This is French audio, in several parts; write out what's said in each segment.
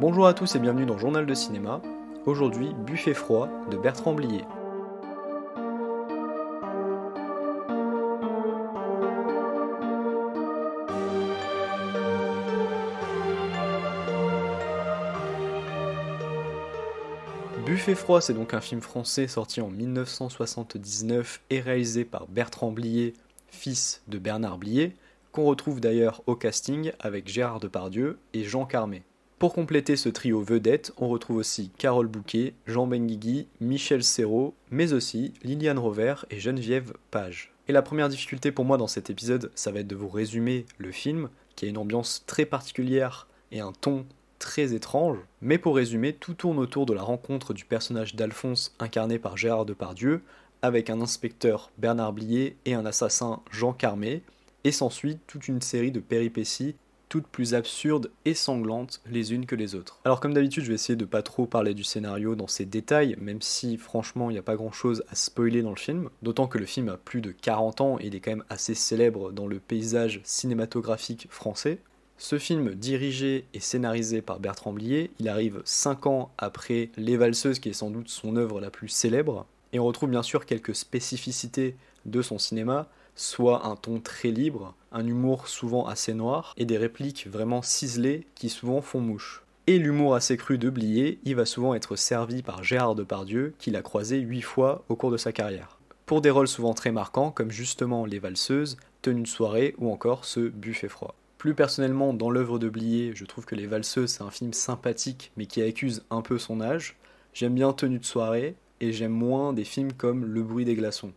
Bonjour à tous et bienvenue dans Journal de cinéma. Aujourd'hui, Buffet froid de Bertrand Blier. Buffet froid, c'est donc un film français sorti en 1979 et réalisé par Bertrand Blier, fils de Bernard Blier, qu'on retrouve d'ailleurs au casting avec Gérard Depardieu et Jean Carmé. Pour compléter ce trio vedette, on retrouve aussi Carole Bouquet, Jean Benguigui, Michel Serrault, mais aussi Liliane Rover et Geneviève Page. Et la première difficulté pour moi dans cet épisode, ça va être de vous résumer le film, qui a une ambiance très particulière et un ton très étrange, mais pour résumer, tout tourne autour de la rencontre du personnage d'Alphonse incarné par Gérard Depardieu avec un inspecteur Bernard Blier et un assassin Jean Carmé, et s'ensuit toute une série de péripéties toutes plus absurdes et sanglantes les unes que les autres. Alors comme d'habitude, je vais essayer de pas trop parler du scénario dans ses détails, même si franchement il n'y a pas grand chose à spoiler dans le film, d'autant que le film a plus de 40 ans et il est quand même assez célèbre dans le paysage cinématographique français. Ce film, dirigé et scénarisé par Bertrand Blier, il arrive 5 ans après Les Valseuses, qui est sans doute son œuvre la plus célèbre, et on retrouve bien sûr quelques spécificités de son cinéma, soit un ton très libre, un humour souvent assez noir, et des répliques vraiment ciselées qui souvent font mouche. Et l'humour assez cru de Blier, il va souvent être servi par Gérard Depardieu, qu'il a croisé 8 fois au cours de sa carrière. Pour des rôles souvent très marquants, comme justement Les Valseuses, Tenue de soirée ou encore ce Buffet froid. Plus personnellement, dans l'œuvre de Blier, je trouve que Les Valseuses, c'est un film sympathique, mais qui accuse un peu son âge. J'aime bien Tenue de soirée, et j'aime moins des films comme Le bruit des glaçons.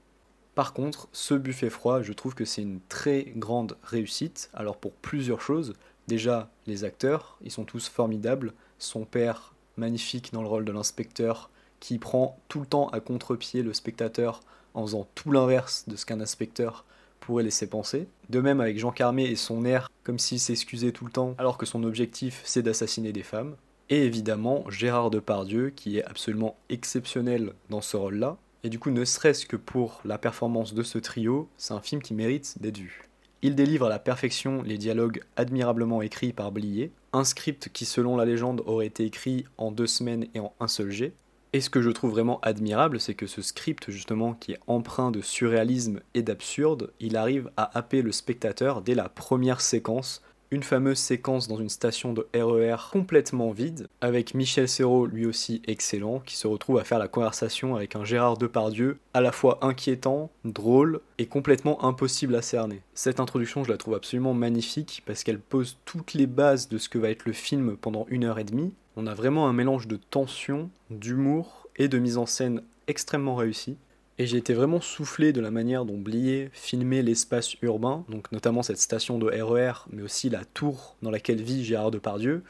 Par contre, ce Buffet froid, je trouve que c'est une très grande réussite. Alors pour plusieurs choses, déjà les acteurs, ils sont tous formidables. Son père, magnifique dans le rôle de l'inspecteur, qui prend tout le temps à contre-pied le spectateur en faisant tout l'inverse de ce qu'un inspecteur pourrait laisser penser. De même avec Jean Carmé et son air comme s'il s'excusait tout le temps alors que son objectif c'est d'assassiner des femmes. Et évidemment Gérard Depardieu qui est absolument exceptionnel dans ce rôle-là. Et du coup, ne serait-ce que pour la performance de ce trio, c'est un film qui mérite d'être vu. Il délivre à la perfection les dialogues admirablement écrits par Blier, un script qui selon la légende aurait été écrit en 2 semaines et en un seul jet. Et ce que je trouve vraiment admirable, c'est que ce script justement qui est empreint de surréalisme et d'absurde, il arrive à happer le spectateur dès la première séquence, une fameuse séquence dans une station de RER complètement vide, avec Michel Serrault lui aussi excellent, qui se retrouve à faire la conversation avec un Gérard Depardieu à la fois inquiétant, drôle et complètement impossible à cerner. Cette introduction, je la trouve absolument magnifique parce qu'elle pose toutes les bases de ce que va être le film pendant 1h30. On a vraiment un mélange de tension, d'humour et de mise en scène extrêmement réussi. Et j'ai été vraiment soufflé de la manière dont Blier filmait l'espace urbain, donc notamment cette station de RER, mais aussi la tour dans laquelle vit Gérard Depardieu.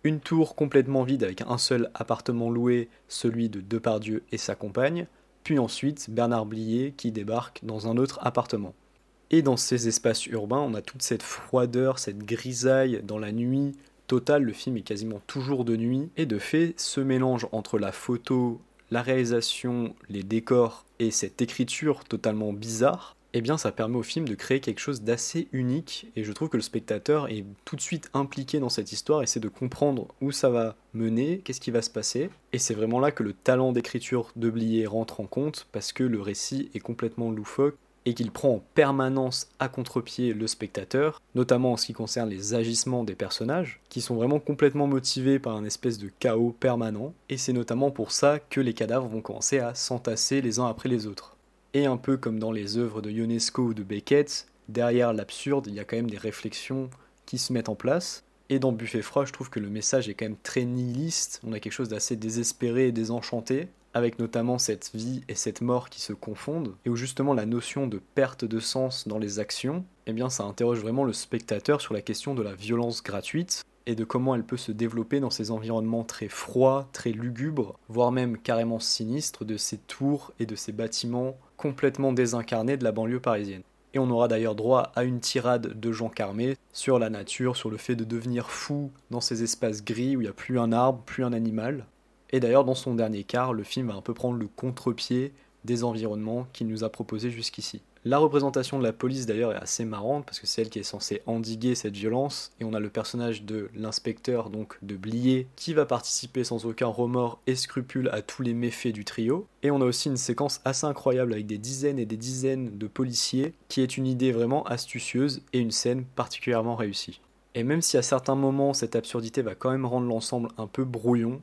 Une tour complètement vide avec un seul appartement loué, celui de Depardieu et sa compagne, puis ensuite Bernard Blier qui débarque dans un autre appartement. Et dans ces espaces urbains, on a toute cette froideur, cette grisaille dans la nuit totale, le film est quasiment toujours de nuit, et de fait, ce mélange entre la photo, la réalisation, les décors et cette écriture totalement bizarre, eh bien ça permet au film de créer quelque chose d'assez unique et je trouve que le spectateur est tout de suite impliqué dans cette histoire, essaie de comprendre où ça va mener, qu'est-ce qui va se passer, et c'est vraiment là que le talent d'écriture de Blier rentre en compte parce que le récit est complètement loufoque et qu'il prend en permanence à contre-pied le spectateur, notamment en ce qui concerne les agissements des personnages, qui sont vraiment complètement motivés par un espèce de chaos permanent, et c'est notamment pour ça que les cadavres vont commencer à s'entasser les uns après les autres. Et un peu comme dans les œuvres de Ionesco ou de Beckett, derrière l'absurde, il y a quand même des réflexions qui se mettent en place, et dans Buffet froid, je trouve que le message est quand même très nihiliste, on a quelque chose d'assez désespéré et désenchanté, avec notamment cette vie et cette mort qui se confondent, et où justement la notion de perte de sens dans les actions, eh bien ça interroge vraiment le spectateur sur la question de la violence gratuite, et de comment elle peut se développer dans ces environnements très froids, très lugubres, voire même carrément sinistres de ces tours et de ces bâtiments complètement désincarnés de la banlieue parisienne. Et on aura d'ailleurs droit à une tirade de Jean Carmé sur la nature, sur le fait de devenir fou dans ces espaces gris où il n'y a plus un arbre, plus un animal. Et d'ailleurs, dans son dernier quart, le film va un peu prendre le contre-pied des environnements qu'il nous a proposés jusqu'ici. La représentation de la police d'ailleurs est assez marrante parce que c'est elle qui est censée endiguer cette violence et on a le personnage de l'inspecteur donc de Blier qui va participer sans aucun remords et scrupule à tous les méfaits du trio et on a aussi une séquence assez incroyable avec des dizaines et des dizaines de policiers qui est une idée vraiment astucieuse et une scène particulièrement réussie. Et même si à certains moments cette absurdité va quand même rendre l'ensemble un peu brouillon,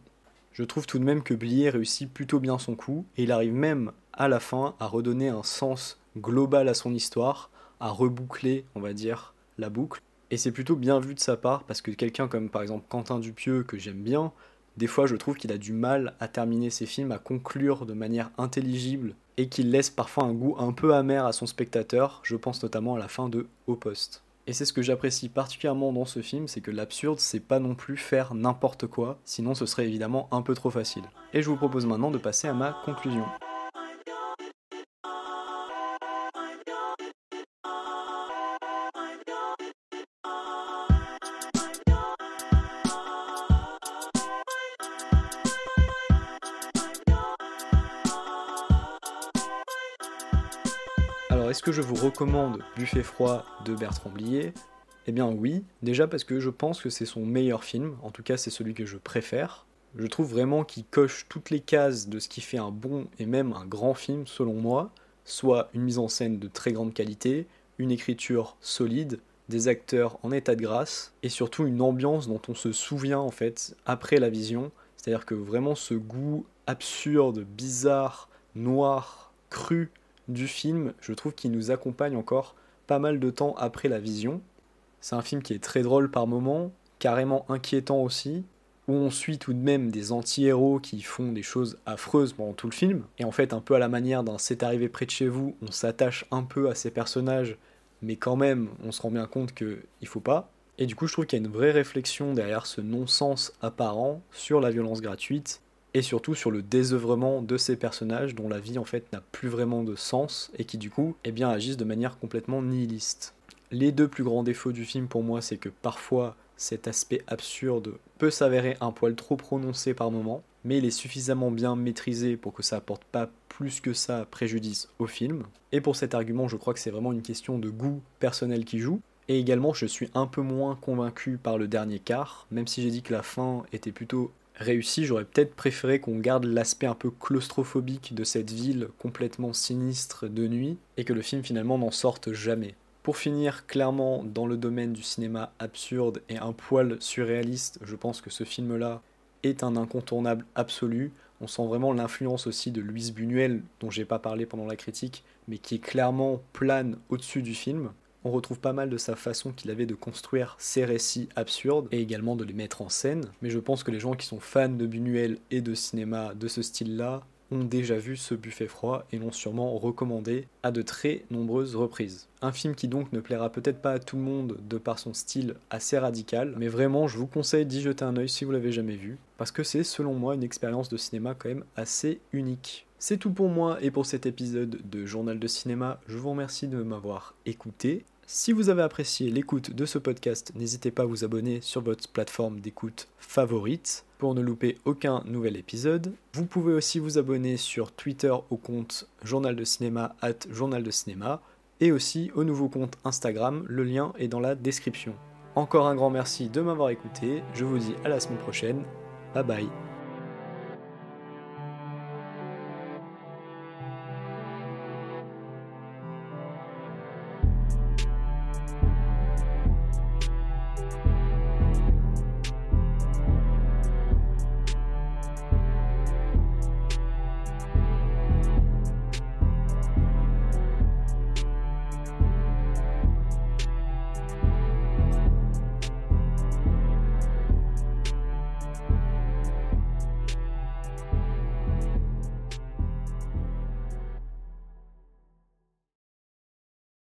je trouve tout de même que Blier réussit plutôt bien son coup et il arrive même à la fin à redonner un sens global à son histoire, à reboucler, on va dire, la boucle. Et c'est plutôt bien vu de sa part, parce que quelqu'un comme par exemple Quentin Dupieux, que j'aime bien, des fois je trouve qu'il a du mal à terminer ses films, à conclure de manière intelligible, et qu'il laisse parfois un goût un peu amer à son spectateur, je pense notamment à la fin de Au Poste. Et c'est ce que j'apprécie particulièrement dans ce film, c'est que l'absurde, c'est pas non plus faire n'importe quoi, sinon ce serait évidemment un peu trop facile. Et je vous propose maintenant de passer à ma conclusion. Alors, est-ce que je vous recommande Buffet froid de Bertrand Blier ? Eh bien oui, déjà parce que je pense que c'est son meilleur film, en tout cas c'est celui que je préfère. Je trouve vraiment qu'il coche toutes les cases de ce qui fait un bon et même un grand film selon moi, soit une mise en scène de très grande qualité, une écriture solide, des acteurs en état de grâce, et surtout une ambiance dont on se souvient en fait après la vision, c'est-à-dire que vraiment ce goût absurde, bizarre, noir, cru du film, je trouve qu'il nous accompagne encore pas mal de temps après la vision. C'est un film qui est très drôle par moments, carrément inquiétant aussi, où on suit tout de même des anti-héros qui font des choses affreuses pendant tout le film, et en fait un peu à la manière d'un C'est arrivé près de chez vous, on s'attache un peu à ces personnages, mais quand même on se rend bien compte qu'il faut pas. Et du coup je trouve qu'il y a une vraie réflexion derrière ce non-sens apparent sur la violence gratuite, et surtout sur le désœuvrement de ces personnages dont la vie en fait n'a plus vraiment de sens, et qui du coup eh bien, agissent de manière complètement nihiliste. Les deux plus grands défauts du film pour moi, c'est que parfois cet aspect absurde peut s'avérer un poil trop prononcé par moment, mais il est suffisamment bien maîtrisé pour que ça apporte pas plus que ça préjudice au film. Et pour cet argument, je crois que c'est vraiment une question de goût personnel qui joue. Et également, je suis un peu moins convaincu par le dernier quart, même si j'ai dit que la fin était plutôt réussie, j'aurais peut-être préféré qu'on garde l'aspect un peu claustrophobique de cette ville complètement sinistre de nuit, et que le film finalement n'en sorte jamais. Pour finir, clairement, dans le domaine du cinéma absurde et un poil surréaliste, je pense que ce film-là est un incontournable absolu. On sent vraiment l'influence aussi de Luis Buñuel, dont j'ai pas parlé pendant la critique, mais qui est clairement plane au-dessus du film. On retrouve pas mal de sa façon qu'il avait de construire ses récits absurdes et également de les mettre en scène. Mais je pense que les gens qui sont fans de Buñuel et de cinéma de ce style-là ont déjà vu ce Buffet froid et l'ont sûrement recommandé à de très nombreuses reprises. Un film qui donc ne plaira peut-être pas à tout le monde de par son style assez radical, mais vraiment je vous conseille d'y jeter un œil si vous l'avez jamais vu, parce que c'est selon moi une expérience de cinéma quand même assez unique. C'est tout pour moi et pour cet épisode de Journal de cinéma, je vous remercie de m'avoir écouté. Si vous avez apprécié l'écoute de ce podcast, n'hésitez pas à vous abonner sur votre plateforme d'écoute favorite pour ne louper aucun nouvel épisode. Vous pouvez aussi vous abonner sur Twitter au compte Journal de Cinéma @Journal de Cinéma et aussi au nouveau compte Instagram, le lien est dans la description. Encore un grand merci de m'avoir écouté, je vous dis à la semaine prochaine, bye bye.